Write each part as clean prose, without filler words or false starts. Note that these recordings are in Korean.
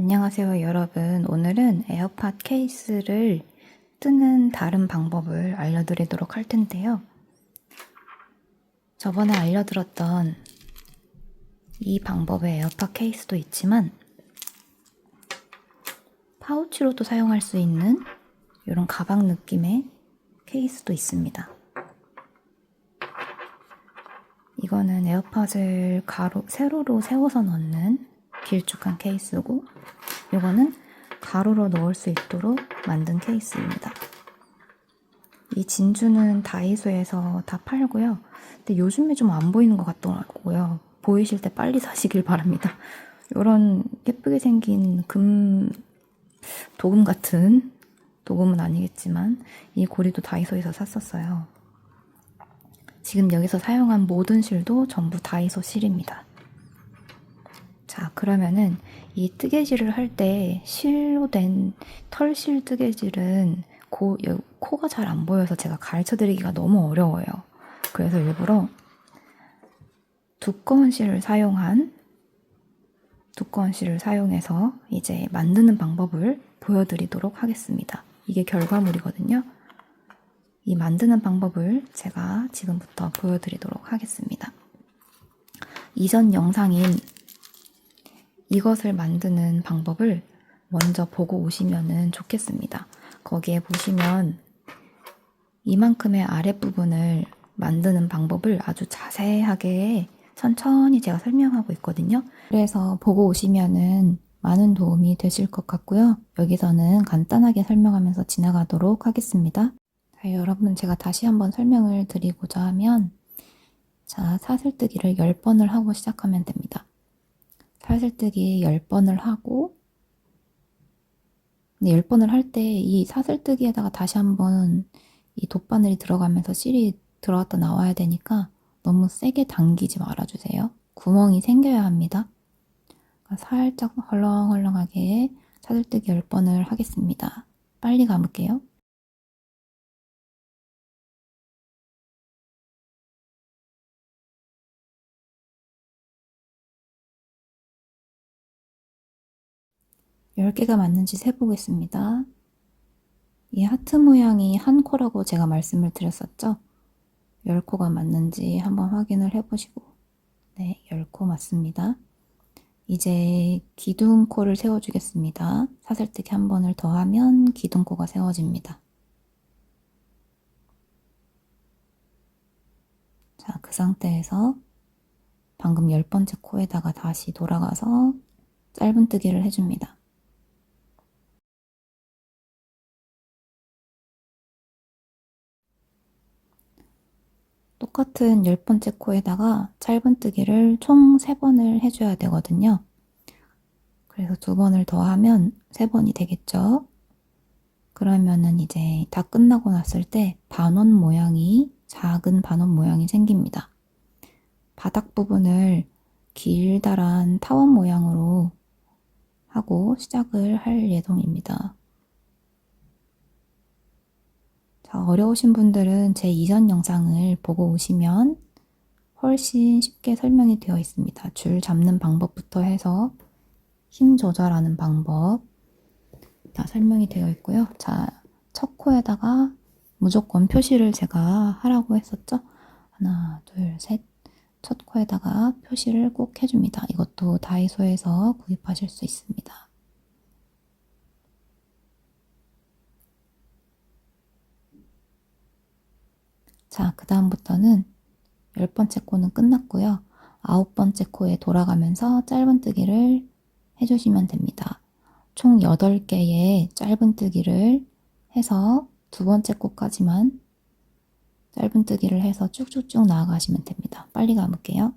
안녕하세요, 여러분. 오늘은 에어팟 케이스를 뜨는 다른 방법을 알려드리도록 할 텐데요. 저번에 알려드렸던 이 방법의 에어팟 케이스도 있지만 파우치로도 사용할 수 있는 이런 가방 느낌의 케이스도 있습니다. 이거는 에어팟을 세로로 세워서 넣는 길쭉한 케이스고, 이거는 가로로 넣을 수 있도록 만든 케이스입니다. 이 진주는 다이소에서 다 팔고요. 근데 요즘에 좀 안 보이는 것 같더라고요. 보이실 때 빨리 사시길 바랍니다. 이런 예쁘게 생긴 도금 같은, 도금은 아니겠지만 이 고리도 다이소에서 샀었어요. 지금 여기서 사용한 모든 실도 전부 다이소 실입니다. 자, 그러면은 이 뜨개질을 할 때 실로 된 털실 뜨개질은 코가 잘 안 보여서 제가 가르쳐 드리기가 너무 어려워요. 그래서 일부러 두꺼운 실을 사용해서 이제 만드는 방법을 보여드리도록 하겠습니다. 이게 결과물이거든요. 이 만드는 방법을 제가 지금부터 보여드리도록 하겠습니다. 이전 영상인 이것을 만드는 방법을 먼저 보고 오시면 좋겠습니다. 거기에 보시면 이만큼의 아랫부분을 만드는 방법을 아주 자세하게 천천히 제가 설명하고 있거든요. 그래서 보고 오시면 많은 도움이 되실 것 같고요. 여기서는 간단하게 설명하면서 지나가도록 하겠습니다. 자, 여러분, 제가 다시 한번 설명을 드리고자 하면, 자, 사슬뜨기를 10번을 하고 시작하면 됩니다. 사슬뜨기 10번을 하고, 10번을 할 때 이 사슬뜨기에다가 다시 한번 이 돗바늘이 들어가면서 실이 들어갔다 나와야 되니까 너무 세게 당기지 말아주세요. 구멍이 생겨야 합니다. 살짝 헐렁헐렁하게 사슬뜨기 10번을 하겠습니다. 빨리 감을게요. 열 개가 맞는지 세보겠습니다. 이 하트 모양이 한 코라고 제가 말씀을 드렸었죠? 10코가 맞는지 한번 확인을 해보시고, 네, 10코 맞습니다. 이제 기둥코를 세워주겠습니다. 사슬뜨기 한 번을 더 하면 기둥코가 세워집니다. 자, 그 상태에서 방금 10번째 코에다가 다시 돌아가서 짧은뜨기를 해줍니다. 똑같은 10번째 코에다가 짧은뜨기를 총 3번을 해줘야 되거든요. 그래서 2번을 더 하면 3번이 되겠죠. 그러면은 이제 다 끝나고 났을 때 반원 모양이, 작은 반원 모양이 생깁니다. 바닥 부분을 길다란 타원 모양으로 하고 시작을 할 예정입니다. 자, 어려우신 분들은 제 이전 영상을 보고 오시면 훨씬 쉽게 설명이 되어 있습니다. 줄 잡는 방법부터 해서 힘 조절하는 방법 다 설명이 되어 있고요. 자, 첫 코에다가 무조건 표시를 제가 하라고 했었죠. 하나, 둘, 셋. 첫 코에다가 표시를 꼭 해줍니다. 이것도 다이소에서 구입하실 수 있습니다. 자, 그 다음부터는 10번째 코는 끝났고요. 9번째 코에 돌아가면서 짧은뜨기를 해주시면 됩니다. 총 8개의 짧은뜨기를 해서 2번째 코까지만 짧은뜨기를 해서 쭉쭉쭉 나아가시면 됩니다. 빨리 감을게요.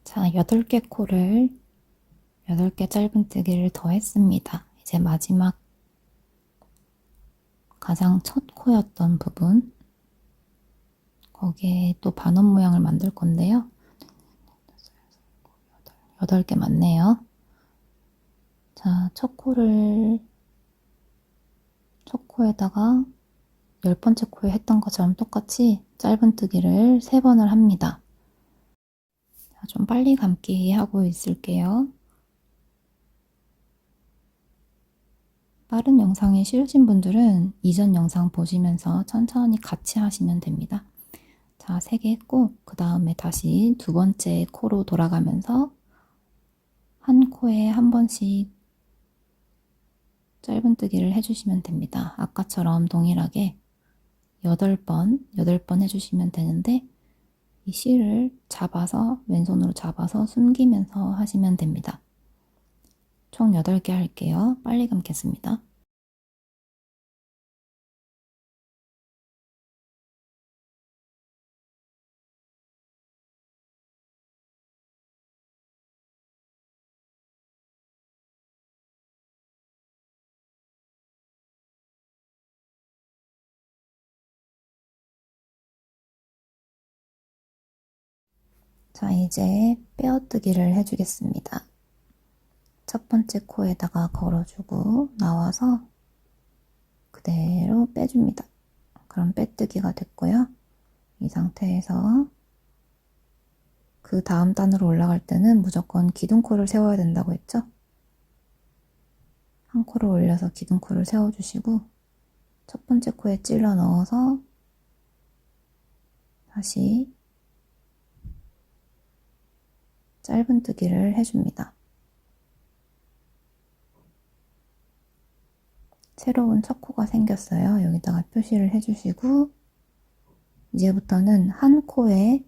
자, 8개 코를 8개 짧은뜨기를 더 했습니다. 이제 마지막 가장 첫 코였던 부분, 거기에 또 반원 모양을 만들 건데요. 8개 맞네요. 자, 첫 코에다가 10번째 코에 했던 것처럼 똑같이 짧은뜨기를 3번을 합니다. 자, 좀 빨리 감기 하고 있을게요. 빠른 영상이 싫으신 분들은 이전 영상 보시면서 천천히 같이 하시면 됩니다. 자, 3개 했고 그 다음에 다시 2번째 코로 돌아가면서 한 코에 한 번씩 짧은뜨기를 해주시면 됩니다. 아까처럼 동일하게 8번 해주시면 되는데 이 실을 잡아서 왼손으로 잡아서 숨기면서 하시면 됩니다. 총 8개 할게요. 빨리 감겠습니다. 자, 이제 빼어뜨기를 해주겠습니다. 첫 번째 코에다가 걸어주고 나와서 그대로 빼줍니다. 그럼 빼뜨기가 됐고요. 이 상태에서 그 다음 단으로 올라갈 때는 무조건 기둥코를 세워야 된다고 했죠? 한 코를 올려서 기둥코를 세워주시고 첫 번째 코에 찔러 넣어서 다시 짧은뜨기를 해줍니다. 새로운 첫 코가 생겼어요. 여기다가 표시를 해주시고 이제부터는 한 코에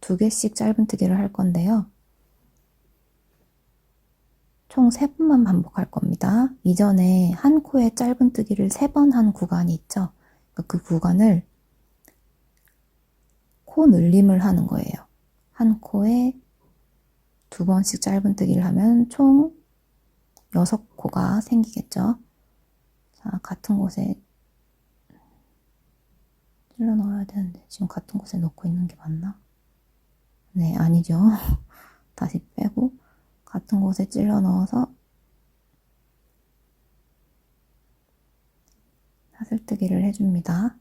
2개씩 짧은뜨기를 할 건데요. 총 3번만 반복할 겁니다. 이전에 한 코에 짧은뜨기를 3번 한 구간이 있죠. 그 구간을 코 늘림을 하는 거예요. 한 코에 2번씩 짧은뜨기를 하면 총 6코가 생기겠죠. 자, 같은 곳에 찔러 넣어야 되는데 지금 같은 곳에 넣고 있는 게 맞나? 네, 아니죠. 다시 빼고 같은 곳에 찔러 넣어서 사슬뜨기를 해줍니다.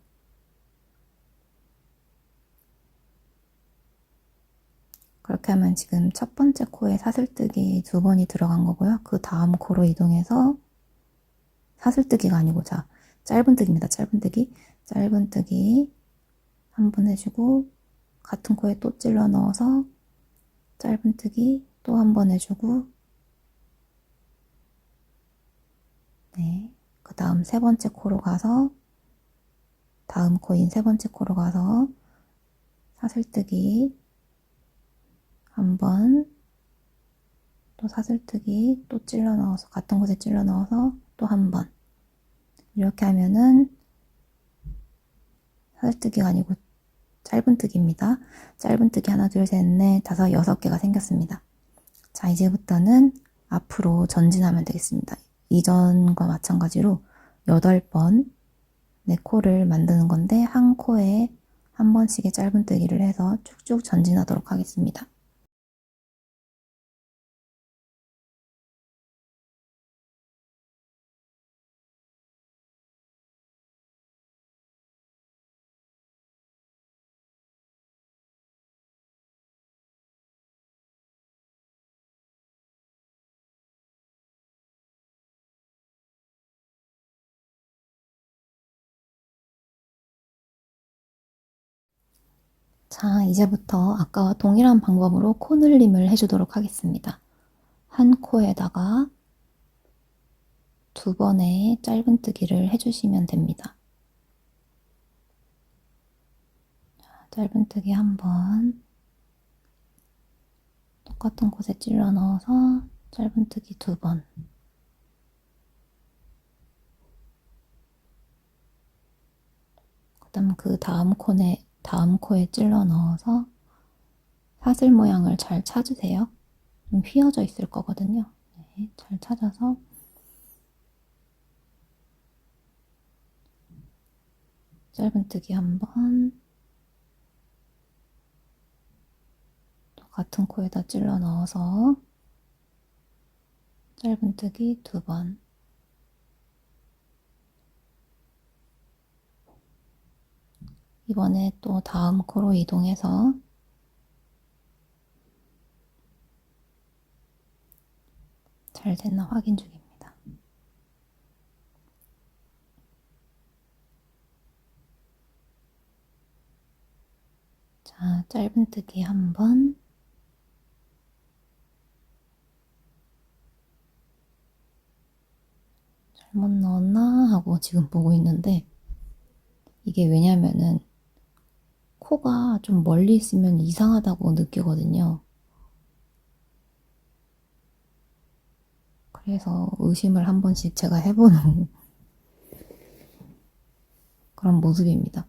그렇게 하면 지금 첫 번째 코에 사슬뜨기 2번이 들어간 거고요. 그 다음 코로 이동해서 사슬뜨기가 아니고 자, 짧은뜨기입니다. 짧은뜨기 한 번 해주고 같은 코에 또 찔러 넣어서 짧은뜨기 또 한 번 해주고 네, 그 다음 3번째 코로 가서 다음 코인 3번째 코로 가서 사슬뜨기 한 번, 또 사슬뜨기 또 찔러 넣어서 같은 곳에 찔러 넣어서 또 한 번. 이렇게 하면은 사슬뜨기가 아니고 짧은뜨기입니다. 짧은뜨기 하나, 둘, 셋, 넷, 다섯, 6개가 생겼습니다. 자, 이제부터는 앞으로 전진하면 되겠습니다. 이전과 마찬가지로 8번 네 코를 만드는 건데 한 코에 한 번씩의 짧은뜨기를 해서 쭉쭉 전진하도록 하겠습니다. 자, 이제부터 아까와 동일한 방법으로 코 늘림을 해주도록 하겠습니다. 한 코에다가 2번의 짧은뜨기를 해주시면 됩니다. 짧은뜨기 한 번, 똑같은 곳에 찔러 넣어서 짧은뜨기 2번, 그 다음 다음 코에 찔러 넣어서 사슬 모양을 잘 찾으세요. 좀 휘어져 있을 거거든요. 네, 잘 찾아서 짧은뜨기 한번, 또 같은 코에다 찔러 넣어서 짧은뜨기 2번, 이번에 또 다음 코로 이동해서 잘 됐나 확인 중입니다. 자, 짧은뜨기 한번, 잘못 넣었나 하고 지금 보고 있는데, 이게 왜냐면은 코가 좀 멀리 있으면 이상하다고 느끼거든요. 그래서 의심을 한 번씩 제가 해보는 그런 모습입니다.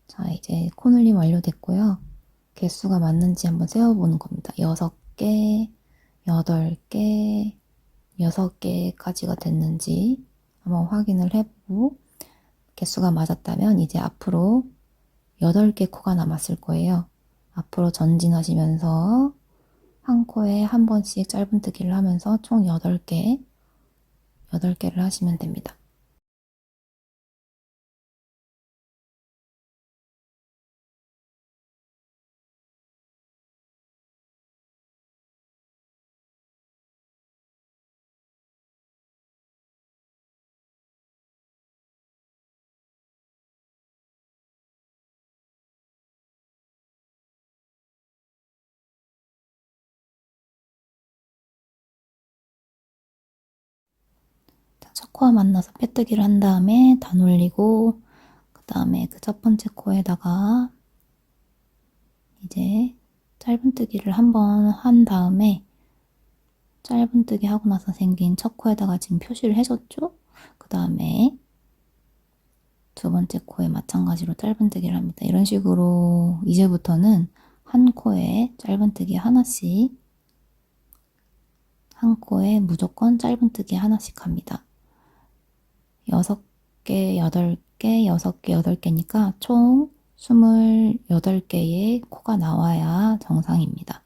자, 이제 코늘림 완료됐고요. 개수가 맞는지 한번 세어보는 겁니다. 6개, 8개, 6개까지가 됐는지 한번 확인을 해보고, 개수가 맞았다면 이제 앞으로 8개 코가 남았을 거예요. 앞으로 전진하시면서 한 코에 한 번씩 짧은뜨기를 하면서 총 8개를 하시면 됩니다. 첫 코와 만나서 빼뜨기를 한 다음에 단 올리고, 그 다음에 그 첫 번째 코에다가 이제 짧은뜨기를 한번 한 다음에, 짧은뜨기 하고 나서 생긴 첫 코에다가 지금 표시를 해줬죠? 그 다음에 두 번째 코에 마찬가지로 짧은뜨기를 합니다. 이런 식으로 이제부터는 한 코에 짧은뜨기 하나씩, 한 코에 무조건 짧은뜨기 하나씩 합니다. 6개, 8개, 6개, 8개니까 총 28개의 코가 나와야 정상입니다.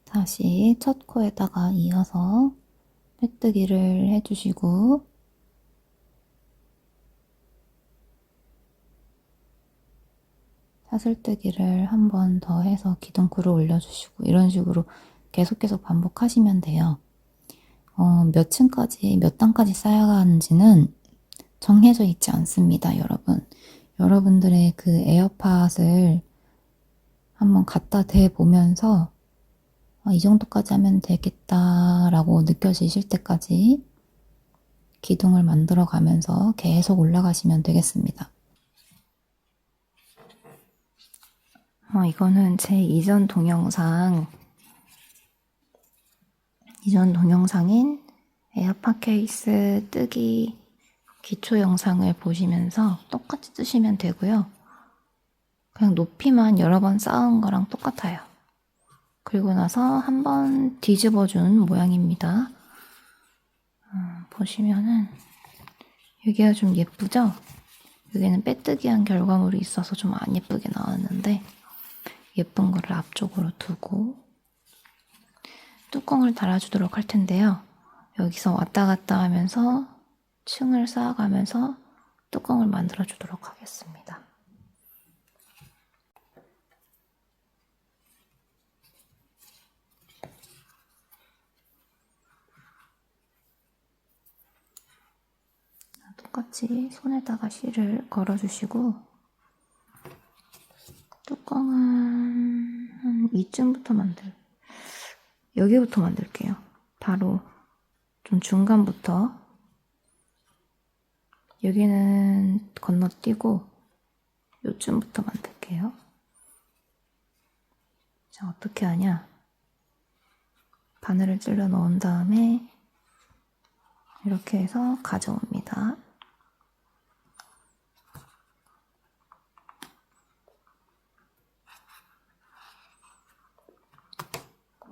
다시 첫 코에다가 이어서 빼뜨기를 해주시고, 사슬뜨기를 한 번 더 해서 기둥쿨을 올려주시고, 이런 식으로 계속 반복하시면 돼요. 몇 층까지, 몇 단까지 쌓여가는지는 정해져 있지 않습니다, 여러분. 여러분들의 그 에어팟을 한번 갖다 대보면서 이 정도까지 하면 되겠다라고 느껴지실 때까지 기둥을 만들어 가면서 계속 올라가시면 되겠습니다. 이거는 제 이전 동영상인 에어팟 케이스 뜨기 기초 영상을 보시면서 똑같이 뜨시면 되고요. 그냥 높이만 여러 번 쌓은 거랑 똑같아요. 그리고 나서 한번 뒤집어준 모양입니다. 보시면은 여기가 좀 예쁘죠? 여기는 빼뜨기한 결과물이 있어서 좀 안 예쁘게 나왔는데, 예쁜 거를 앞쪽으로 두고 뚜껑을 달아주도록 할 텐데요. 여기서 왔다 갔다 하면서 층을 쌓아가면서 뚜껑을 만들어 주도록 하겠습니다. 똑같이 손에다가 실을 걸어주시고 뚜껑은 한 이쯤부터 여기부터 만들게요. 바로 좀 중간부터. 여기는 건너뛰고 요쯤부터 만들게요. 자, 어떻게 하냐? 바늘을 찔러 넣은 다음에 이렇게 해서 가져옵니다.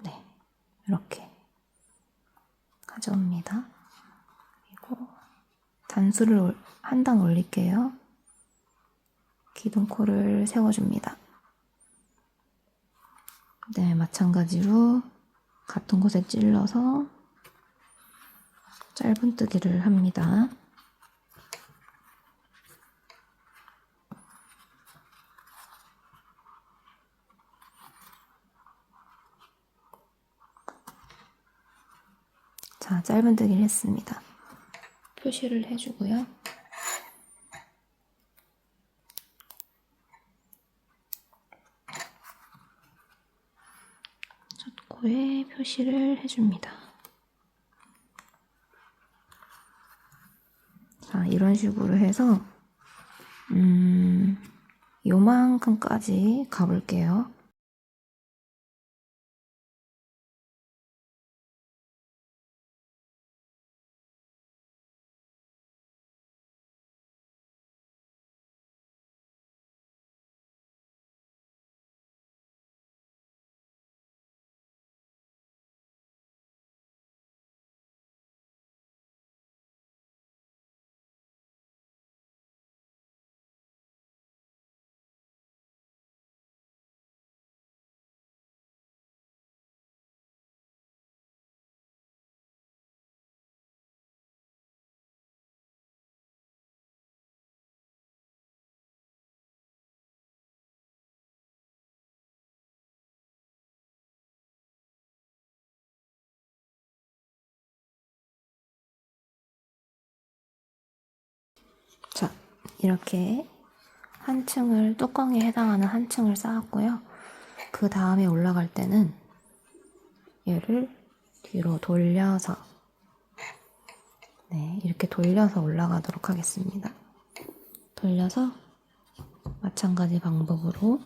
네, 이렇게 가져옵니다. 그리고 단수를 한 단 올릴게요. 기둥코를 세워줍니다. 네, 마찬가지로 같은 곳에 찔러서 짧은뜨기를 합니다. 자, 짧은뜨기를 했습니다. 표시를 해주고요. 첫 코에 표시를 해줍니다. 자, 이런 식으로 해서 요만큼까지 가볼게요. 자, 이렇게 한 층을, 뚜껑에 해당하는 한 층을 쌓았고요. 그 다음에 올라갈 때는 얘를 뒤로 돌려서, 네, 이렇게 돌려서 올라가도록 하겠습니다. 돌려서 마찬가지 방법으로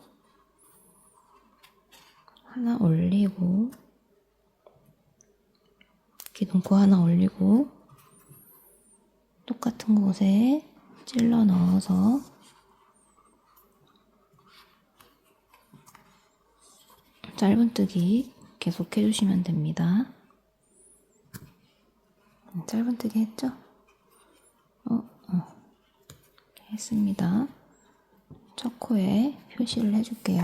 하나 올리고, 기둥코 하나 올리고, 똑같은 곳에 찔러 넣어서 짧은뜨기 계속 해주시면 됩니다. 짧은뜨기 했죠? 했습니다. 첫 코에 표시를 해줄게요.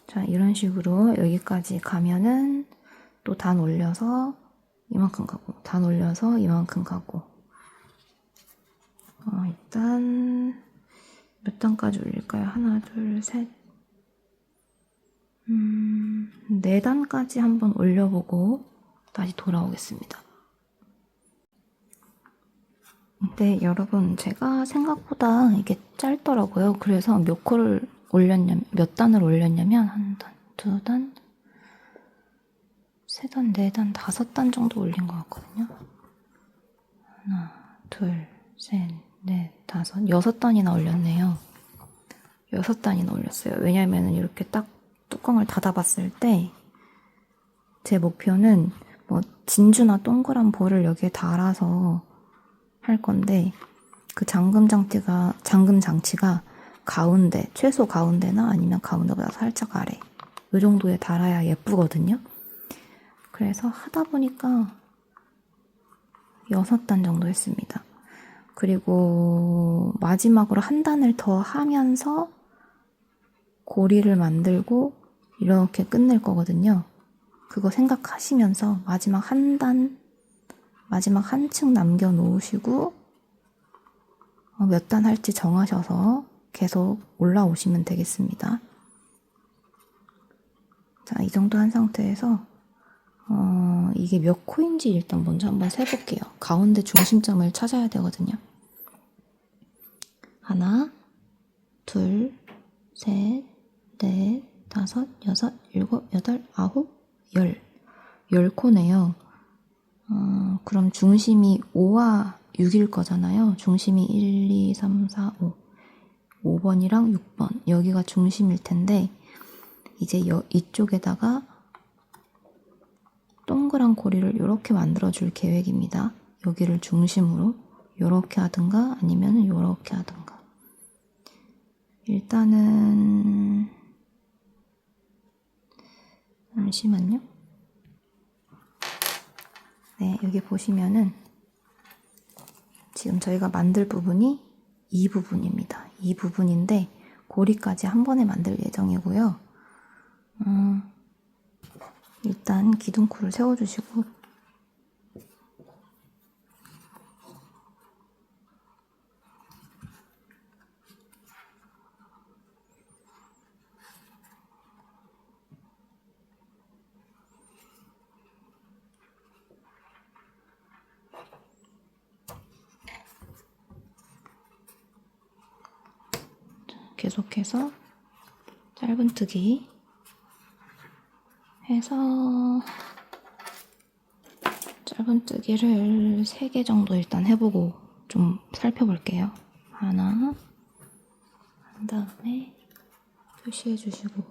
자, 이런 식으로 여기까지 가면은 또 단 올려서 이만큼 가고, 단 올려서 이만큼 가고. 일단 몇 단까지 올릴까요? 하나, 둘, 셋. 4단까지 한번 올려보고 다시 돌아오겠습니다. 근데 여러분, 제가 생각보다 이게 짧더라고요. 그래서 몇 단을 올렸냐면 한 단, 두 단, 세 단, 네 단, 5단 정도 올린 것 같거든요. 하나, 둘, 셋, 넷, 5, 6단이나 올렸네요. 6단이나 올렸어요. 왜냐면은 이렇게 딱 뚜껑을 닫아봤을 때 제 목표는 뭐 진주나 동그란 볼을 여기에 달아서 할 건데, 그 잠금 장치가 가운데, 최소 가운데나 아니면 가운데보다 살짝 아래, 이 정도에 달아야 예쁘거든요. 그래서 하다 보니까 6단 정도 했습니다. 그리고 마지막으로 한 단을 더 하면서 고리를 만들고 이렇게 끝낼 거거든요. 그거 생각하시면서 마지막 한 층 남겨놓으시고 몇 단 할지 정하셔서 계속 올라오시면 되겠습니다. 자, 이 정도 한 상태에서 이게 몇 코인지 일단 먼저 한번 세볼게요. 가운데 중심점을 찾아야 되거든요. 하나, 둘, 셋, 넷, 다섯, 여섯, 일곱, 여덟, 아홉, 열. 10코네요. 그럼 중심이 5와 6일 거잖아요. 중심이 1, 2, 3, 4, 5. 5번이랑 6번. 여기가 중심일 텐데, 이제 이쪽에다가 동그란 고리를 이렇게 만들어 줄 계획입니다. 여기를 중심으로 이렇게 하든가 아니면 이렇게 하든가. 일단은 잠시만요. 네, 여기 보시면은 지금 저희가 만들 부분이 이 부분입니다. 이 부분인데 고리까지 한 번에 만들 예정이고요. 일단 기둥코를 세워주시고 계속해서 짧은뜨기 해서 짧은뜨기를 3개 정도 일단 해보고 좀 살펴볼게요. 하나, 한 다음에 표시해 주시고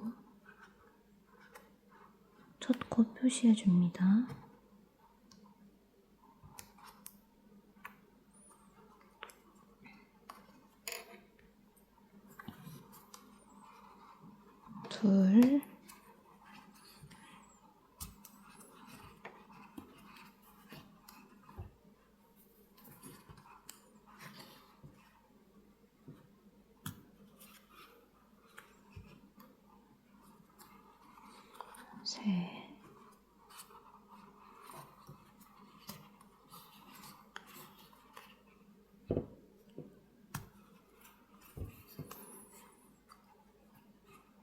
첫 코 표시해 줍니다. 둘, 셋,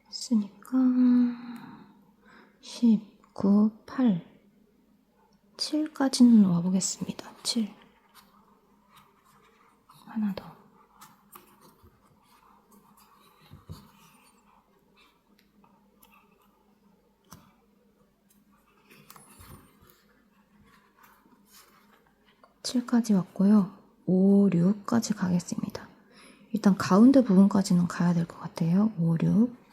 했으니까 10, 9, 8, 7까지는 와보겠습니다. 7. 하나 더. (7) 왔고요. 5, 6까지 가겠습니다. 일단 가운데 부분까지는 가야 될 것 같아요. 5, 6.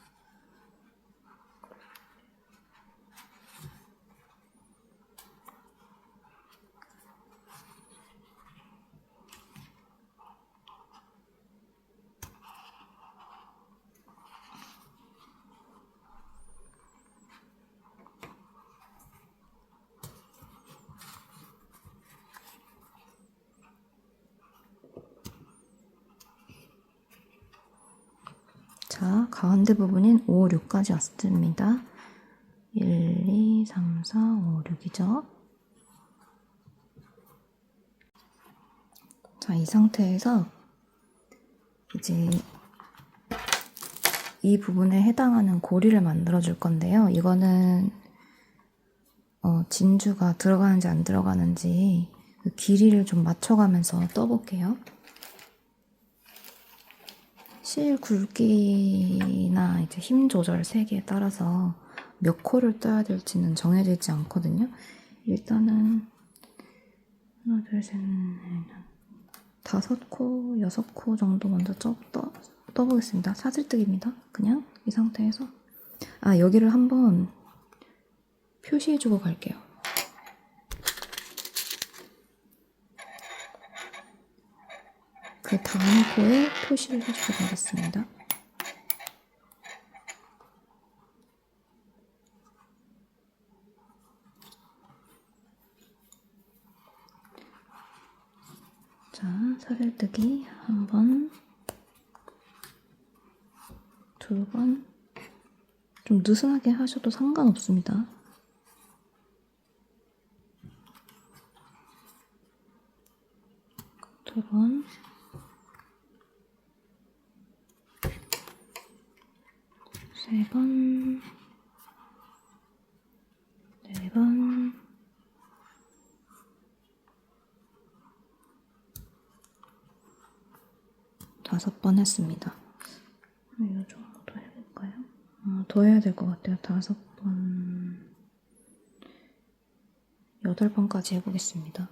자, 가운데 부분인 5, 6까지 왔습니다. 1, 2, 3, 4, 5, 6이죠. 자, 이 상태에서 이제 이 부분에 해당하는 고리를 만들어 줄 건데요. 이거는 진주가 들어가는지 안 들어가는지 그 길이를 좀 맞춰가면서 떠볼게요. 실 굵기나 이제 힘 조절 세기에 따라서 몇 코를 떠야 될지는 정해져 있지 않거든요. 일단은 하나, 둘, 셋, 넷, 5코, 6코 정도 먼저 떠보겠습니다. 사슬뜨기입니다. 그냥 이 상태에서 여기를 한번 표시해주고 갈게요. 그 다음 코에 표시를 해주고 가겠습니다. 자, 사슬뜨기 한 번, 2번, 좀 느슨하게 하셔도 상관없습니다. 두 번, 세 번, 네 번, 다섯 번 했습니다. 이 정도 더 해볼까요? 더 해야 될 것 같아요. 다섯 번, 8번까지 해보겠습니다.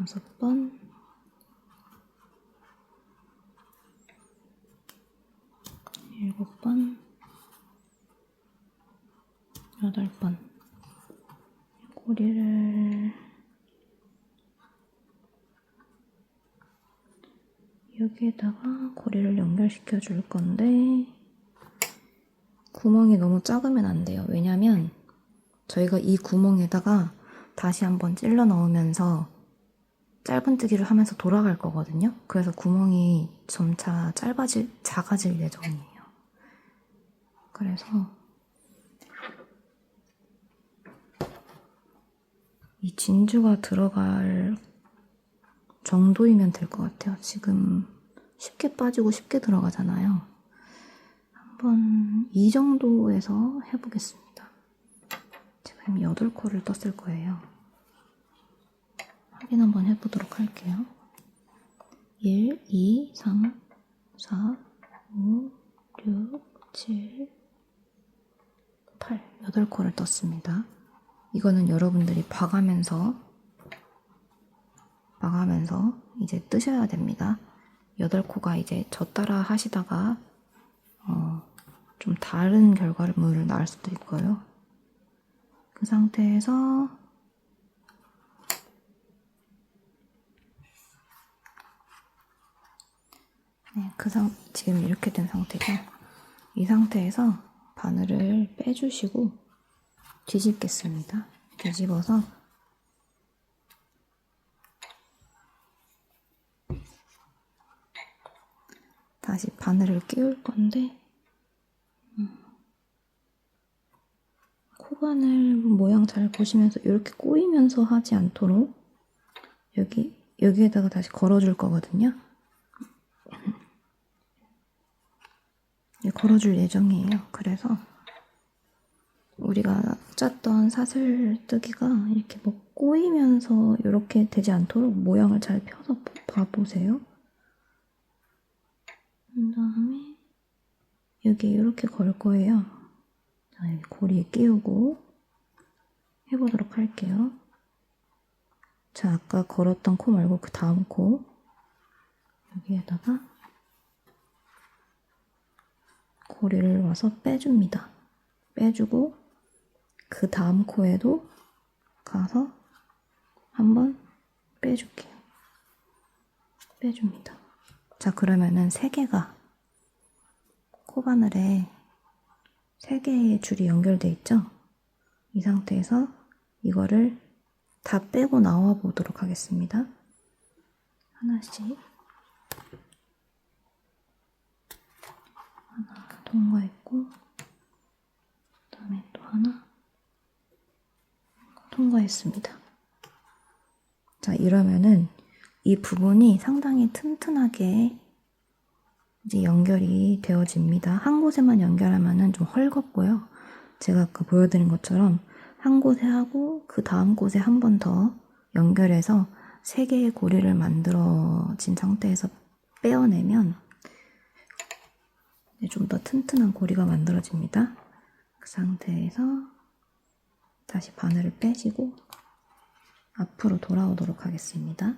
여섯 번, 일곱 번, 8번. 고리를 여기에다가 고리를 연결시켜 줄 건데 구멍이 너무 작으면 안 돼요. 왜냐면 저희가 이 구멍에다가 다시 한번 찔러 넣으면서 짧은뜨기를 하면서 돌아갈 거거든요. 그래서 구멍이 점차 작아질 예정이에요. 그래서 이 진주가 들어갈 정도이면 될 것 같아요. 지금 쉽게 빠지고 쉽게 들어가잖아요. 한번 이 정도에서 해보겠습니다. 지금 8코를 떴을 거예요. 확인 한번 해보도록 할게요. 1, 2, 3, 4, 5, 6, 7, 8, 8코를 떴습니다. 이거는 여러분들이 봐가면서 이제 뜨셔야 됩니다. 8코가 이제 저 따라 하시다가 좀 다른 결과물을 낳을 수도 있고요. 그 상태에서 지금 이렇게 된 상태죠. 이 상태에서 바늘을 빼주시고 뒤집겠습니다. 뒤집어서 다시 바늘을 끼울 건데 코바늘 모양 잘 보시면서 이렇게 꼬이면서 하지 않도록 여기에다가 다시 걸어줄 거거든요. 걸어줄 예정이에요. 그래서 우리가 짰던 사슬뜨기가 이렇게 뭐 꼬이면서 이렇게 되지 않도록 모양을 잘 펴서 봐보세요. 그 다음에 여기 이렇게 걸 거예요. 자, 여기 고리에 끼우고 해보도록 할게요. 자, 아까 걸었던 코 말고 그 다음 코 여기에다가 고리를 와서 빼줍니다. 빼주고 그 다음 코에도 가서 한번 빼줄게요. 빼줍니다. 자, 그러면은 3개가 코바늘에 3개의 줄이 연결돼 있죠? 이 상태에서 이거를 다 빼고 나와 보도록 하겠습니다. 하나씩 하나 통과했고 그 다음에 또 하나 통과했습니다. 자, 이러면은 이 부분이 상당히 튼튼하게 이제 연결이 되어집니다. 한 곳에만 연결하면은 좀 헐겁고요. 제가 아까 보여드린 것처럼 한 곳에 하고 그 다음 곳에 한 번 더 연결해서 3개의 고리를 만들어진 상태에서 빼어내면 좀 더 튼튼한 고리가 만들어집니다. 그 상태에서 다시 바늘을 빼시고 앞으로 돌아오도록 하겠습니다.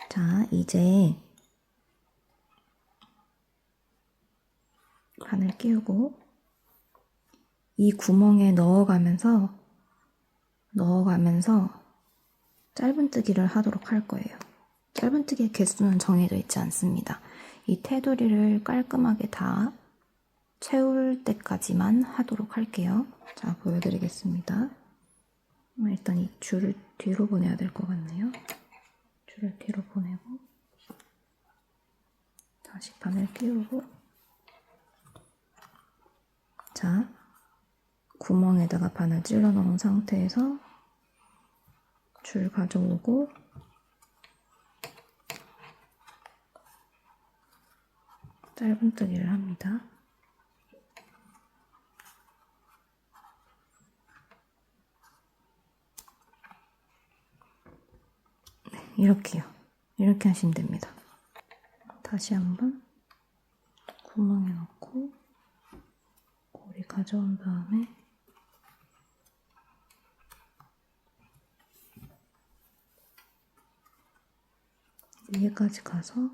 자, 이제 바늘 끼우고 이 구멍에 넣어가면서 짧은뜨기를 하도록 할 거예요. 짧은뜨기의 개수는 정해져 있지 않습니다. 이 테두리를 깔끔하게 다 채울 때까지만 하도록 할게요. 자, 보여드리겠습니다. 일단 이 줄을 뒤로 보내야 될 것 같네요. 줄을 뒤로 보내고 다시 바늘 끼우고, 자, 구멍에다가 바늘 찔러 넣은 상태에서 줄 가져오고 짧은뜨기를 합니다. 네, 이렇게요. 이렇게 하시면 됩니다. 다시 한번 구멍에 넣고 고리 가져온 다음에 위에까지 가서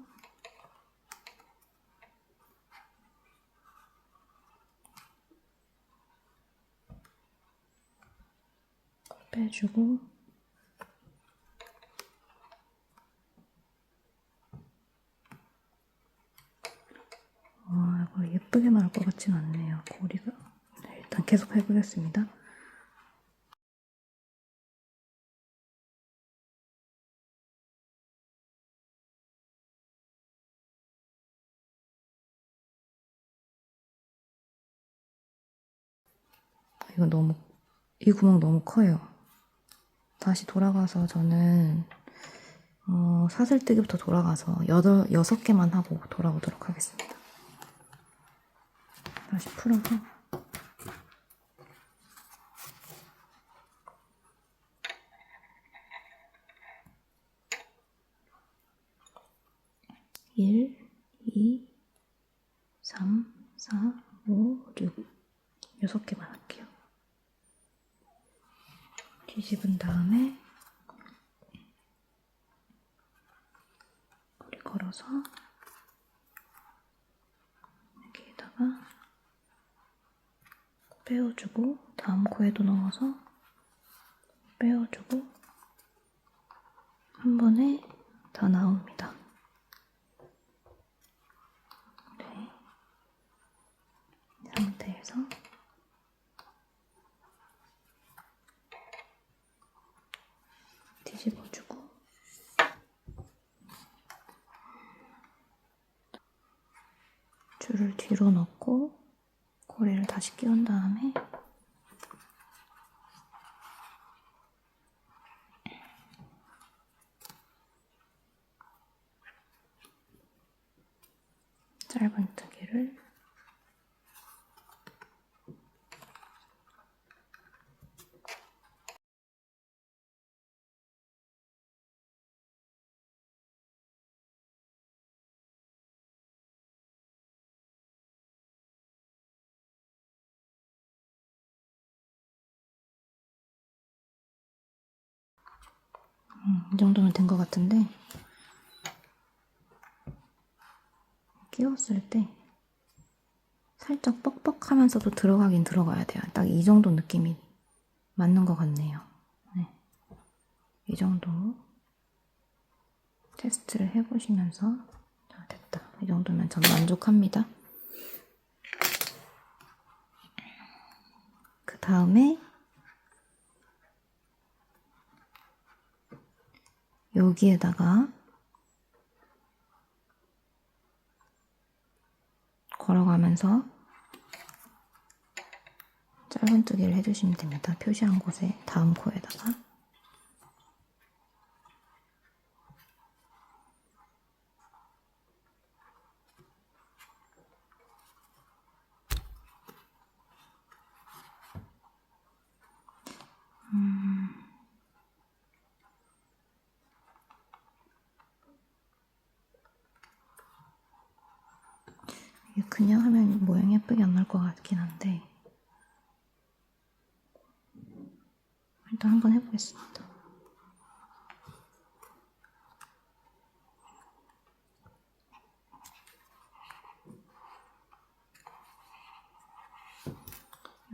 빼주고, 이거 예쁘게 나올 것 같진 않네요. 고리가. 네, 일단 계속 해보겠습니다. 이 구멍 너무 커요. 다시 돌아가서 저는 사슬뜨기부터 돌아가서 6개만 하고 돌아오도록 하겠습니다. 다시 풀어서 (1, 2, 3, 4, 5, 6) 6개만 할게요. 뒤집은 다음에 고리 걸어서 여기에다가 빼어주고, 다음 코에도 넣어서 빼어주고, 한 번에 다 나옵니다. 네. 이 상태에서 뒤집어주고, 줄을 뒤로 넣고 고리를 다시 끼운 다음에 짧은뜨기를 이 정도면 된 것 같은데, 끼웠을 때 살짝 뻑뻑하면서도 들어가긴 들어가야 돼요. 딱 이 정도 느낌이 맞는 것 같네요. 네. 이 정도 테스트를 해보시면서, 자, 됐다. 이 정도면 전 만족합니다. 그 다음에 여기에다가 걸어가면서 짧은뜨기를 해주시면 됩니다. 표시한 곳에, 다음 코에다가. 이게 그냥 하면 모양이 예쁘게 안 나올 것 같긴 한데, 일단 한번 해보겠습니다.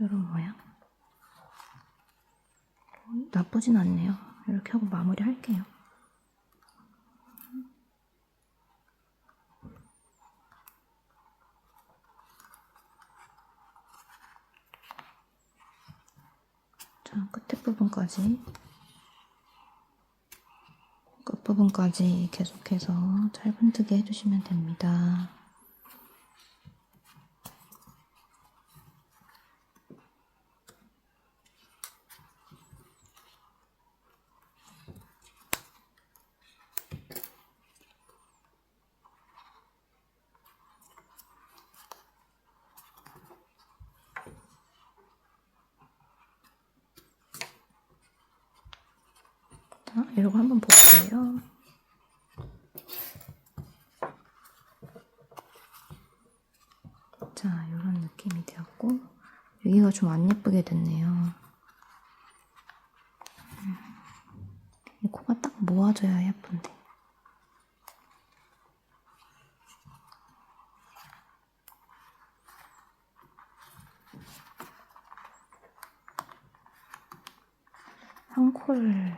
이런 모양. 나쁘진 않네요. 이렇게 하고 마무리 할게요. 자, 자, 끝부분까지 계속해서 짧은뜨기 해주시면 됩니다. 자, 이러고 한번 볼게요. 자, 이런 느낌이 되었고, 여기가 좀 안 예쁘게 됐네요. 이 코가 딱 모아져야 예쁜데. 한 코를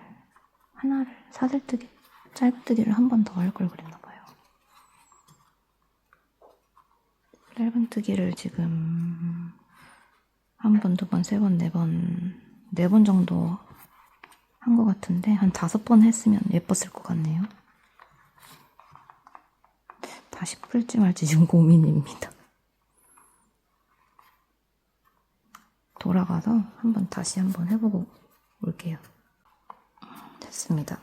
하나를 사슬뜨기, 짧은뜨기를 한 번 더 할 걸 그랬나봐요. 짧은뜨기를 지금 한 번, 두 번, 세 번, 네 번 정도 한 것 같은데 한 5번 했으면 예뻤을 것 같네요. 다시 풀지 말지 지금 고민입니다. 돌아가서 다시 한번 해보고 올게요. 됐습니다.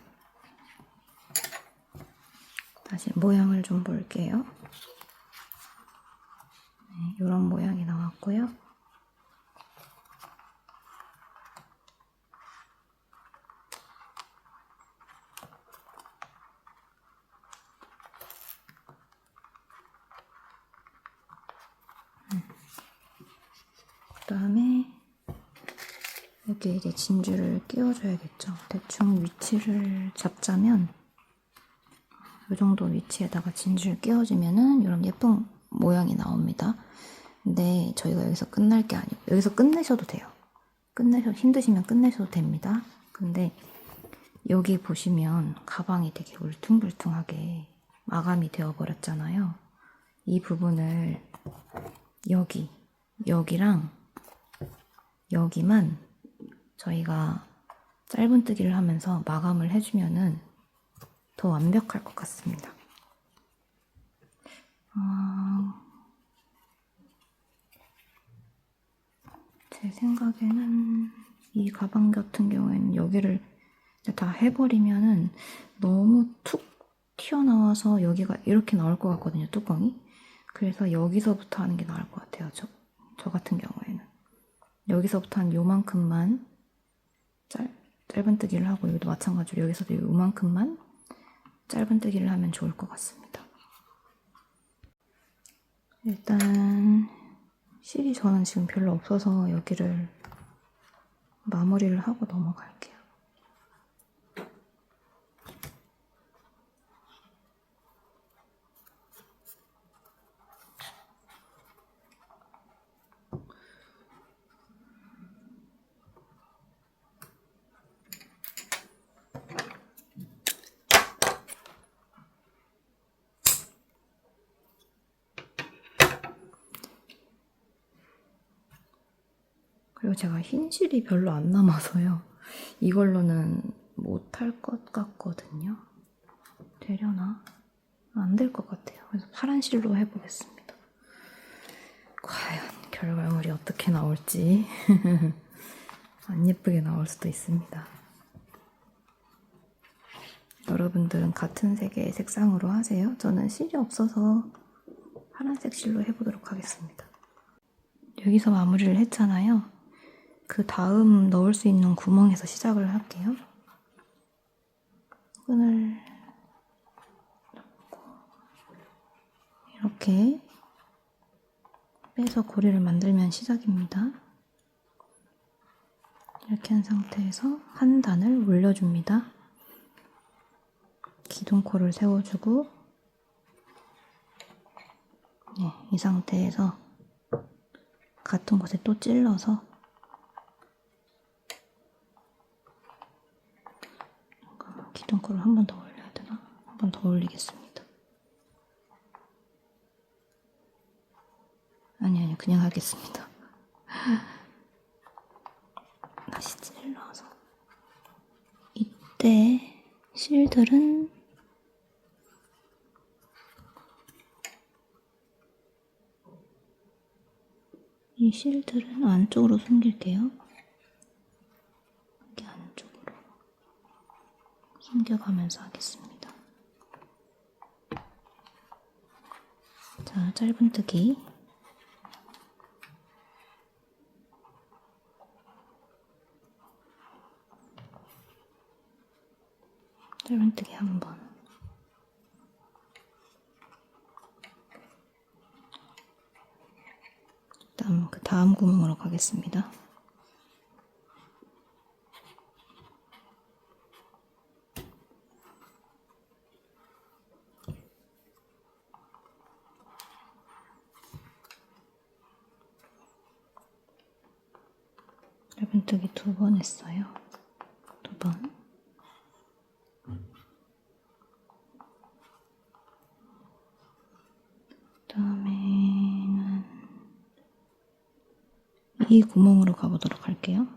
다시 모양을 좀 볼게요. 네, 이런 모양이 나왔고요. 그 다음에 여기에 이제 진주를 끼워줘야겠죠. 대충 위치를 잡자면 이 정도 위치에다가 진주를 끼워주면은 이런 예쁜 모양이 나옵니다. 근데 저희가 여기서 끝날 게 아니고 여기서 끝내셔도 돼요. 힘드시면 끝내셔도 됩니다. 근데 여기 보시면 가방이 되게 울퉁불퉁하게 마감이 되어버렸잖아요. 이 부분을 여기랑 여기만 저희가 짧은뜨기를 하면서 마감을 해주면은 더 완벽할 것 같습니다. 제 생각에는 이 가방 같은 경우에는 여기를 다 해버리면은 너무 툭 튀어나와서 여기가 이렇게 나올 것 같거든요, 뚜껑이. 그래서 여기서부터 하는 게 나을 것 같아요, 저 같은 경우에는. 여기서부터 한 요만큼만 짧은뜨기를 하고 여기도 마찬가지로 여기서도 요만큼만 짧은뜨기를 하면 좋을 것 같습니다. 일단 실이 저는 지금 별로 없어서 여기를 마무리를 하고 넘어갈게요. 그리고 제가 흰 실이 별로 안 남아서요. 이걸로는 못할 것 같거든요. 되려나? 안 될 것 같아요. 그래서 파란 실로 해보겠습니다. 과연 결과물이 어떻게 나올지 안 예쁘게 나올 수도 있습니다. 여러분들은 같은 색의 색상으로 하세요. 저는 실이 없어서 파란색 실로 해보도록 하겠습니다. 여기서 마무리를 했잖아요. 그 다음 넣을 수 있는 구멍에서 시작을 할게요. 끈을 이렇게 빼서 고리를 만들면 시작입니다. 이렇게 한 상태에서 한 단을 올려줍니다. 기둥코를 세워주고 네, 이 상태에서 같은 곳에 또 찔러서 기둥코를 한 번 더 올려야 되나? 한 번 더 올리겠습니다. 아니 그냥 하겠습니다. 다시 찔러서. 이때 실들은 이 실들은 안쪽으로 숨길게요. 이렇게 안쪽으로 숨겨가면서 하겠습니다. 자, 짧은뜨기. 짧은뜨기 한 번. 그 다음 구멍으로 가겠습니다. 짧은뜨기 2번 했어요. 2번. 그다음에는 이 구멍으로 가보도록 할게요.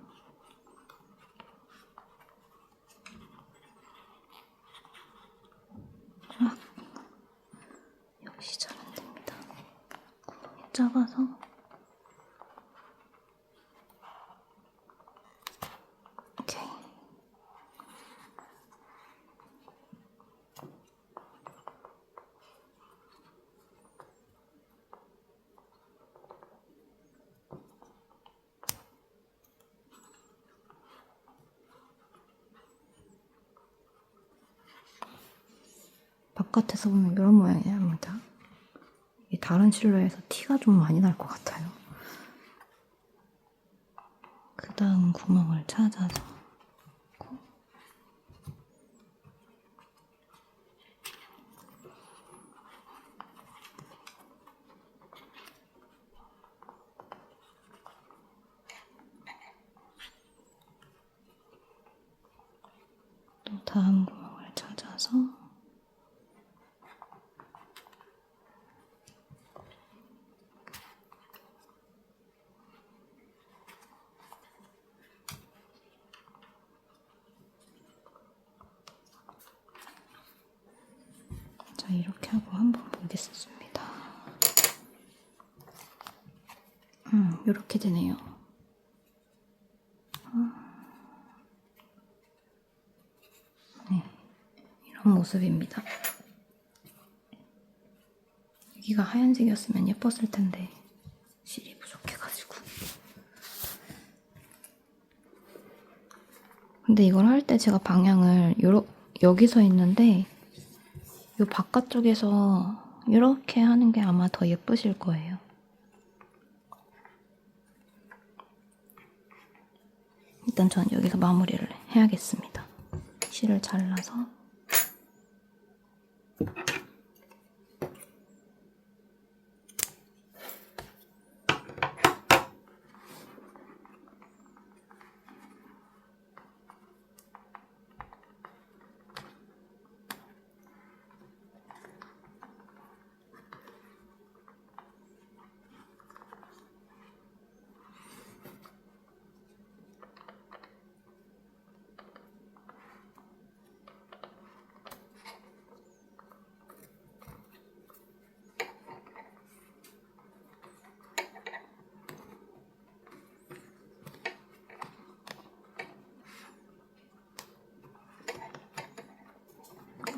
역시 잘 안됩니다. 구멍이 작아서. 오케이. 바깥에서 보면 이런 모양입니다. 이게 다른 실로에서 티가 좀 많이 날 것 같아요. 그 다음 구멍을 찾아서 또 다음 구멍을 찾아서 자, 이렇게 하고 한번 보겠습니다. 이렇게 되네요. 네, 이런 모습입니다. 여기가 하얀색이었으면 예뻤을 텐데 실이 부족해가지고. 근데 이걸 할 때 제가 방향을 여기서 있는데 이 바깥쪽에서 이렇게 하는 게 아마 더 예쁘실 거예요. 일단 전 여기서 마무리를 해야겠습니다. 실을 잘라서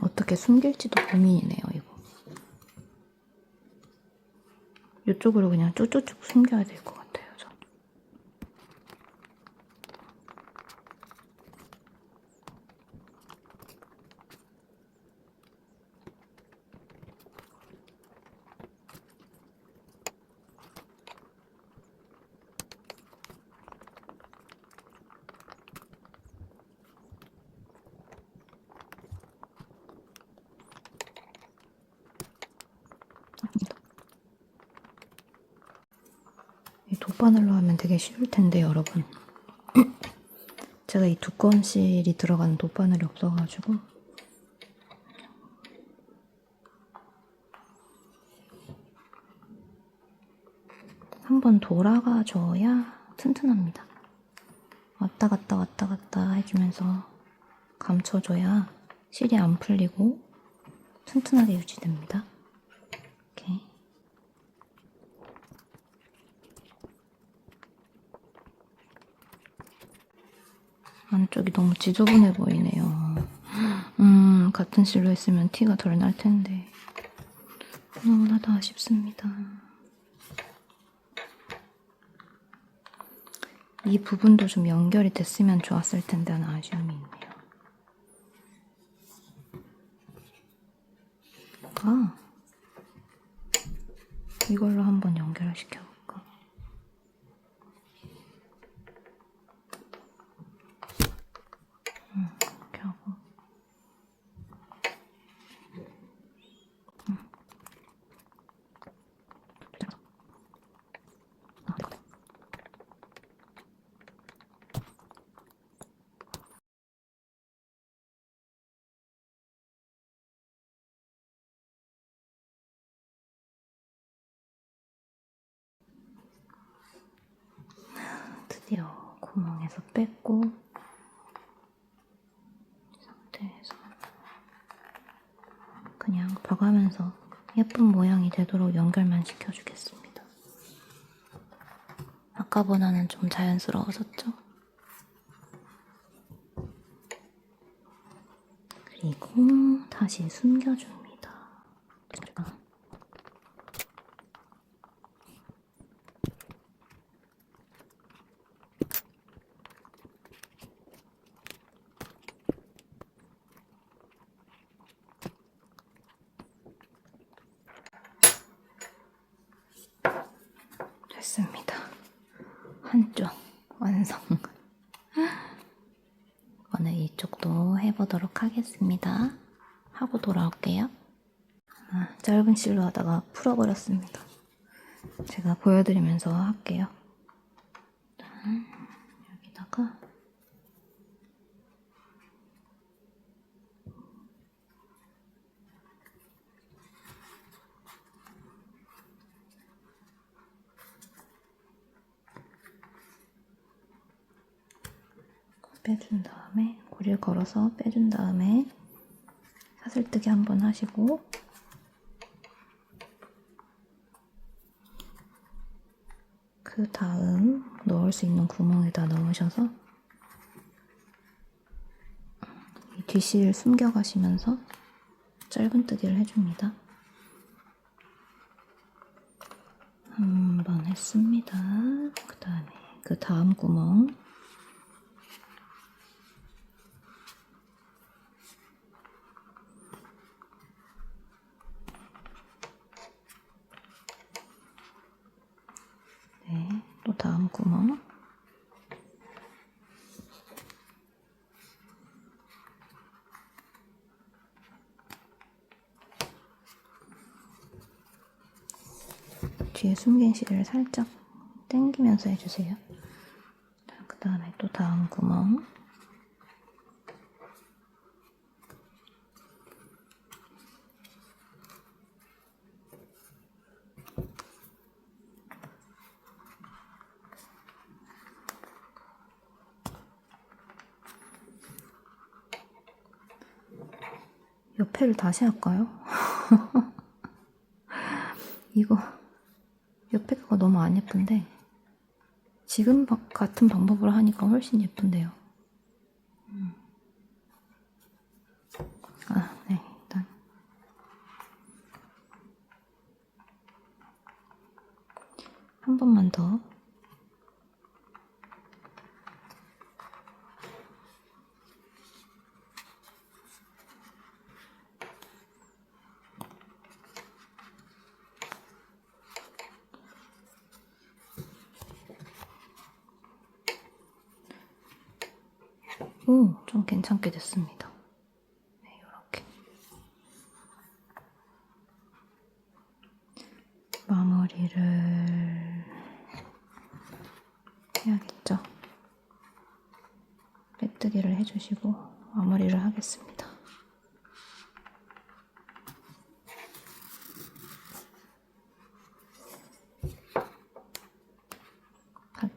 어떻게 숨길지도 고민이네요, 이거. 이쪽으로 그냥 쭉쭉쭉 숨겨야 될 것 같아요, 저. 이 돗바늘로 하면 되게 쉬울 텐데, 여러분. 제가 이 두꺼운 실이 들어가는 돗바늘이 없어가지고. 한번 돌아가줘야 튼튼합니다. 왔다 갔다 왔다 갔다 해주면서 감춰줘야 실이 안 풀리고 튼튼하게 유지됩니다. 이렇게. 안쪽이 너무 지저분해 보이네요. 같은 실로 했으면 티가 덜 날 텐데 너무나도 아쉽습니다. 이 부분도 좀 연결이 됐으면 좋았을 텐데 하는 아쉬움이 있네요. 이걸로 한번 연결을 시켜볼까? 이렇게 하고 드디어 구멍에서 뺐고 이 상태에서 그냥 봐가면서 예쁜 모양이 되도록 연결만 시켜주겠습니다. 아까보다는 좀 자연스러워졌죠? 그리고 다시 숨겨줍니다. 됐습니다. 한쪽 완성. 이번에 이쪽도 해보도록 하겠습니다. 하고 돌아올게요. 짧은 실로 하다가 풀어버렸습니다. 제가 보여드리면서 할게요. 일단 여기다가 빼준 다음에 고리를 걸어서 빼준 다음에 사슬뜨기 한번 하시고 그 다음 넣을 수 있는 구멍에다 넣으셔서 이 뒷실 숨겨가시면서 짧은뜨기를 해줍니다. 한 번 했습니다. 그 다음에 그 다음 구멍 또 다음 구멍 뒤에 숨긴 실을 살짝 당기면서 해주세요. 그 다음에 또 다음 구멍 옆에를 다시 할까요? 이거 옆에 거가 너무 안 예쁜데 지금 같은 방법으로 하니까 훨씬 예쁜데요. 네, 일단 한 번만 더 오, 좀 괜찮게 됐습니다. 네, 이렇게 마무리를 해야겠죠. 빼뜨기를 해주시고 마무리를 하겠습니다.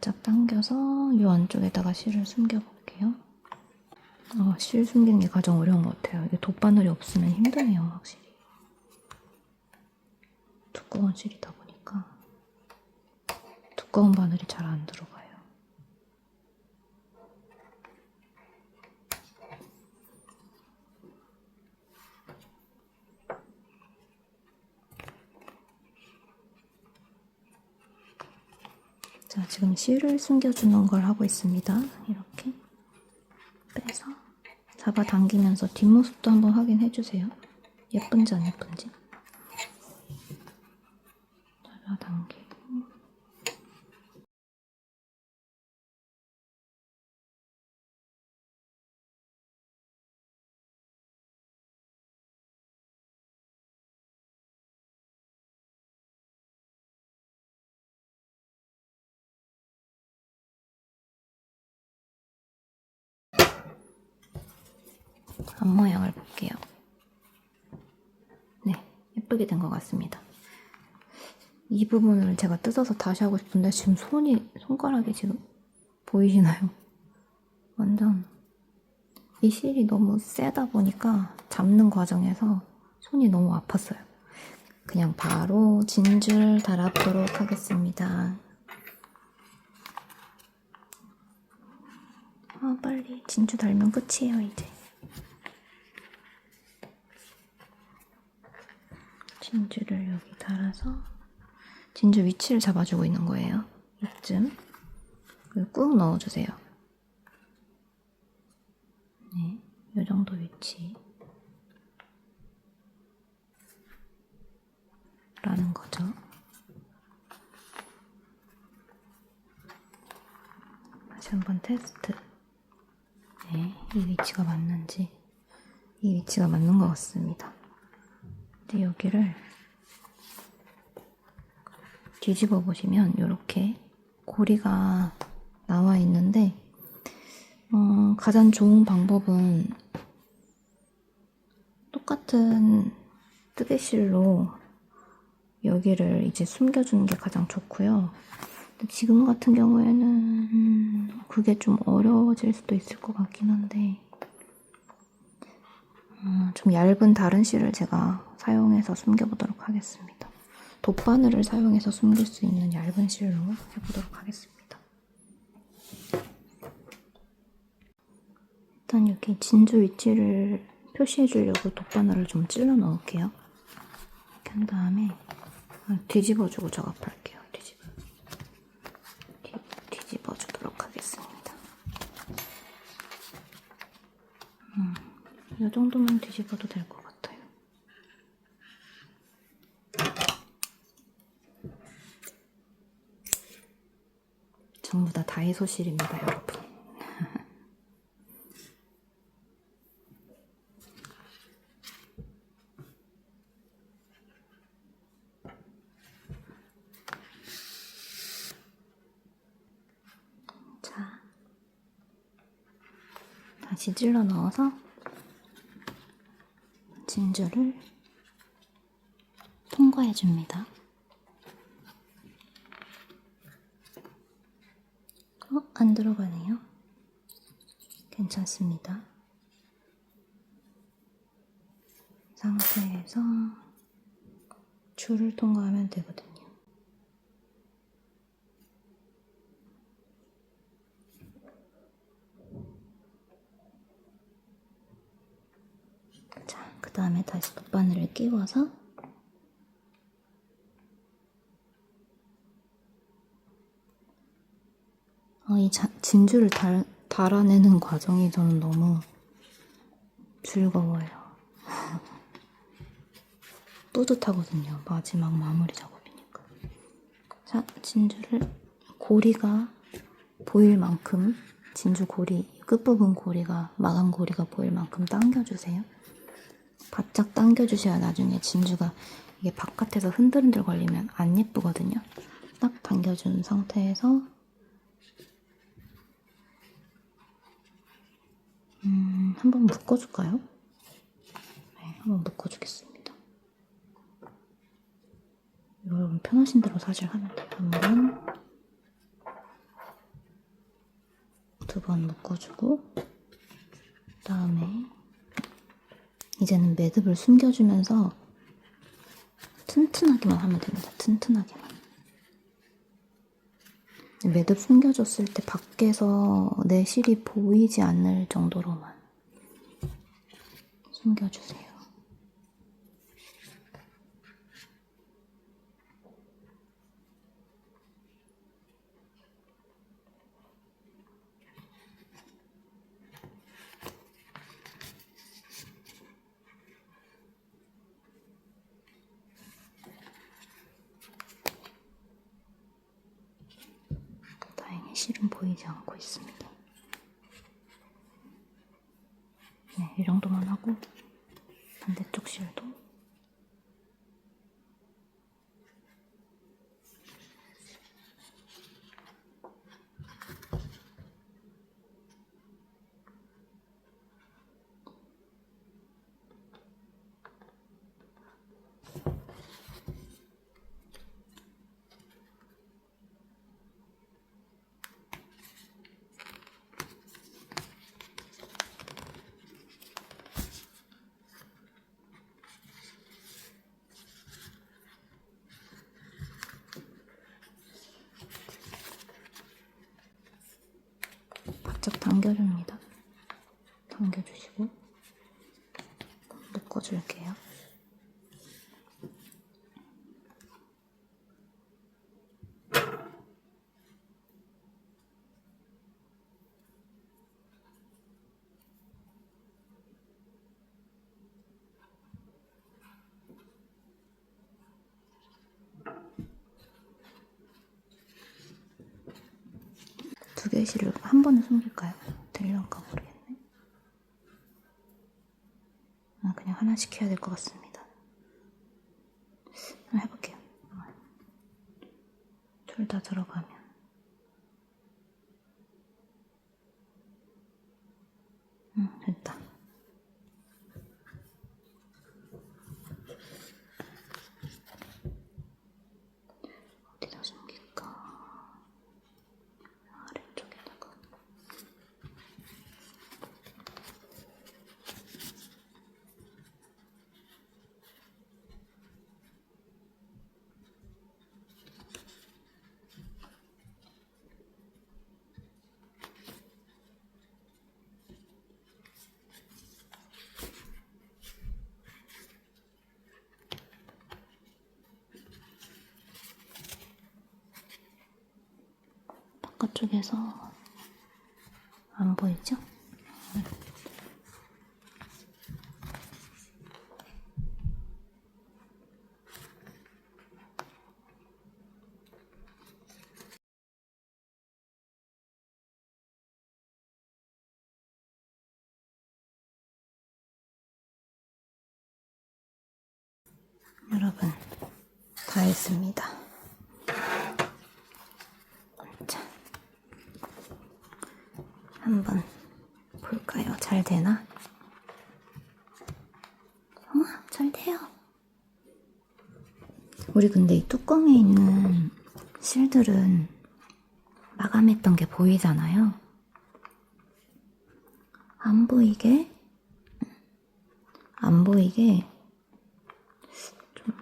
바짝 당겨서 이 안쪽에다가 실을 숨겨볼게요. 실 숨기는 게 가장 어려운 것 같아요. 이게 돗바늘이 없으면 힘드네요, 확실히. 두꺼운 실이다 보니까 두꺼운 바늘이 잘 안 들어가요. 자, 지금 실을 숨겨주는 걸 하고 있습니다. 이렇게 빼서 잡아당기면서 뒷모습도 한번 확인해주세요. 예쁜지 안 예쁜지. 잡아당기고 앞모양을 볼게요. 네, 예쁘게 된 것 같습니다. 이 부분을 제가 뜯어서 다시 하고 싶은데 지금 손가락이 지금 보이시나요? 완전 이 실이 너무 세다 보니까 잡는 과정에서 손이 너무 아팠어요. 그냥 바로 진줄 달아보도록 하겠습니다. 빨리 진주 달면 끝이에요, 이제. 진주를 여기 달아서 진주 위치를 잡아주고 있는 거예요. 이쯤. 그리고 꾹 넣어주세요. 네, 이 정도 위치. 라는 거죠. 다시 한번 테스트. 네, 이 위치가 맞는지. 이 위치가 맞는 것 같습니다. 이제 여기를 뒤집어 보시면 이렇게 고리가 나와 있는데 가장 좋은 방법은 똑같은 뜨개실로 여기를 이제 숨겨주는 게 가장 좋고요. 지금 같은 경우에는 그게 좀 어려워질 수도 있을 것 같긴 한데 좀 얇은 다른 실을 제가 사용해서 숨겨보도록 하겠습니다. 돗바늘을 사용해서 숨길 수 있는 얇은 실로 해보도록 하겠습니다. 일단 여기 진주 위치를 표시해 주려고 돗바늘을 좀 찔러 넣을게요. 이렇게 한 다음에 뒤집어주고 작업할게요. 뒤집어주도록 하겠습니다. 이 정도면 뒤집어도 될 것 같아요. 전부 다 다이소 실입니다, 여러분. 자, 다시 찔러 넣어서 진주를 통과해 줍니다. 안 들어가네요. 괜찮습니다. 이 상태에서 줄을 통과하면 되거든요. 자, 그 다음에 다시 돗바늘을 끼워서 이 진주를 달아내는 과정이 저는 너무 즐거워요. 뿌듯하거든요. 마지막 마무리 작업이니까. 자, 진주를 고리가 보일 만큼 진주 고리, 끝부분 고리가, 마감 고리가 보일 만큼 당겨주세요. 바짝 당겨주셔야 나중에 진주가 이게 바깥에서 흔들흔들 걸리면 안 예쁘거든요. 딱 당겨준 상태에서 한번 묶어줄까요? 네, 한번 묶어주겠습니다. 여러분 편하신 대로 사실 하면 돼요. 한번 한번 묶어주고, 그다음에 이제는 매듭을 숨겨주면서 튼튼하게만 하면 됩니다. 튼튼하게만. 매듭 숨겨줬을 때 밖에서 내 실이 보이지 않을 정도로만 숨겨주세요. 다행히 실은 보이지 않고 있습니다. 네, 이 정도만 하고 반대쪽 실도 바짝 당겨줍니다. 당겨주시고 묶어줄게요. 두 개의 실을 한 번에 숨길까요? 되려까 모르겠네. 그냥 하나씩 해야 될 것 같습니다. 해볼게요. 둘 다 들어가면 됐다. 어디다 숨길까? 아래쪽에다가. 바깥쪽에서 안 보이죠? 여러분, 다 했습니다. 자, 한번 볼까요? 잘 되나? 잘 돼요. 우리 근데 이 뚜껑에 있는 실들은 마감했던 게 보이잖아요. 안 보이게 좀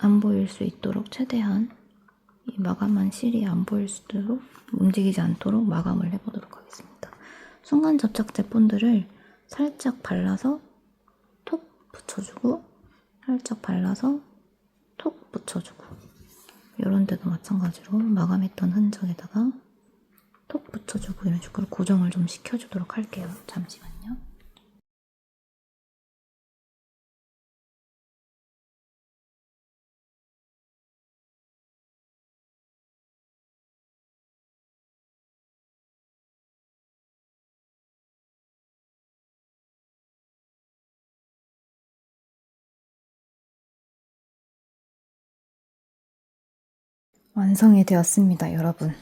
안 보일 수 있도록 최대한 이 마감한 실이 안 보일 수 있도록 움직이지 않도록 마감을 해보도록 하겠습니다. 순간 접착제 본드를 살짝 발라서 톡 붙여주고 살짝 발라서 톡 붙여주고 이런 데도 마찬가지로 마감했던 흔적에다가 톡 붙여주고 이런 식으로 고정을 좀 시켜주도록 할게요. 잠시만요. 완성이 되었습니다, 여러분.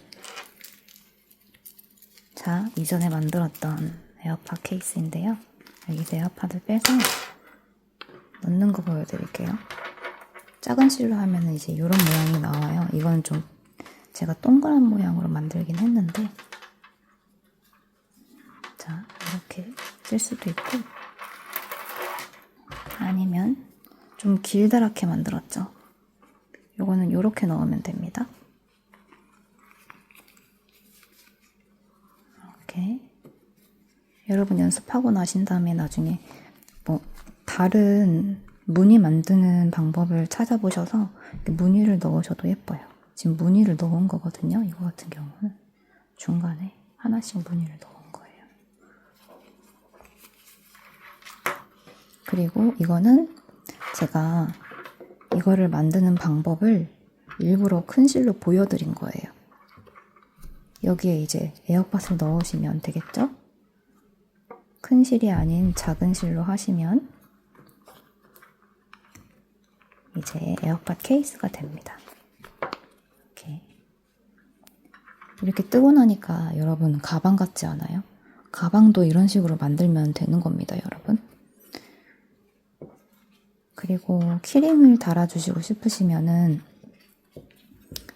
자, 이전에 만들었던 에어팟 케이스인데요. 여기서 에어팟을 빼서 넣는 거 보여드릴게요. 작은 실로 하면 이제 이런 모양이 나와요. 이건 좀 제가 동그란 모양으로 만들긴 했는데 자, 이렇게 쓸 수도 있고, 아니면 좀 길다랗게 만들었죠. 요거는 요렇게 넣으면 됩니다. 이렇게. 여러분 연습하고 나신 다음에 나중에 뭐 다른 무늬 만드는 방법을 찾아보셔서 무늬를 넣으셔도 예뻐요. 지금 무늬를 넣은 거거든요. 이거 같은 경우는 중간에 하나씩 무늬를 넣은 거예요. 그리고 이거는 제가 이거를 만드는 방법을 일부러 큰 실로 보여드린 거예요. 여기에 이제 에어팟을 넣으시면 되겠죠? 큰 실이 아닌 작은 실로 하시면 이제 에어팟 케이스가 됩니다. 이렇게 뜨고 나니까 여러분 가방 같지 않아요? 가방도 이런 식으로 만들면 되는 겁니다, 여러분. 그리고 키링을 달아주시고 싶으시면은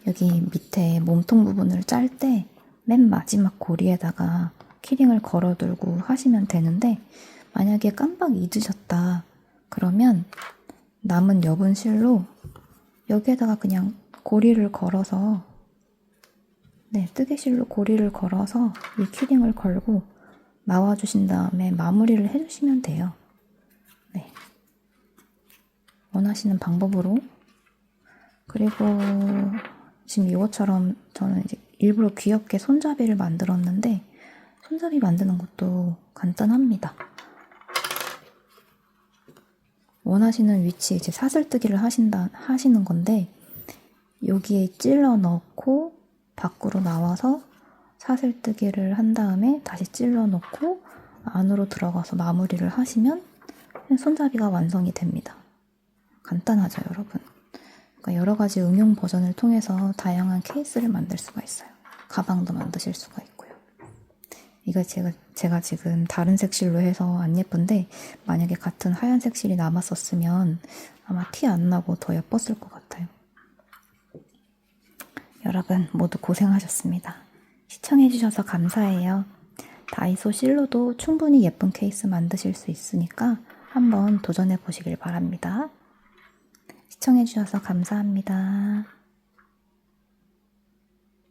여기 밑에 몸통 부분을 짤 때 맨 마지막 고리에다가 키링을 걸어두고 하시면 되는데, 만약에 깜빡 잊으셨다 그러면 남은 여분 실로 여기에다가 그냥 고리를 걸어서, 네, 뜨개실로 고리를 걸어서 이 키링을 걸고 나와주신 다음에 마무리를 해주시면 돼요. 네, 원하시는 방법으로. 그리고 지금 이것처럼 저는 이제 일부러 귀엽게 손잡이를 만들었는데, 손잡이 만드는 것도 간단합니다. 원하시는 위치에 이제 사슬뜨기를 하시는 건데, 여기에 찔러 넣고 밖으로 나와서 사슬뜨기를 한 다음에 다시 찔러 넣고 안으로 들어가서 마무리를 하시면 손잡이가 완성이 됩니다. 간단하죠, 여러분? 그러니까 여러 가지 응용 버전을 통해서 다양한 케이스를 만들 수가 있어요. 가방도 만드실 수가 있고요. 이거 제가 지금 다른 색실로 해서 안 예쁜데, 만약에 같은 하얀색 실이 남았었으면 아마 티 안 나고 더 예뻤을 것 같아요. 여러분 모두 고생하셨습니다. 시청해주셔서 감사해요. 다이소 실로도 충분히 예쁜 케이스 만드실 수 있으니까 한번 도전해 보시길 바랍니다. 시청해주셔서 감사합니다.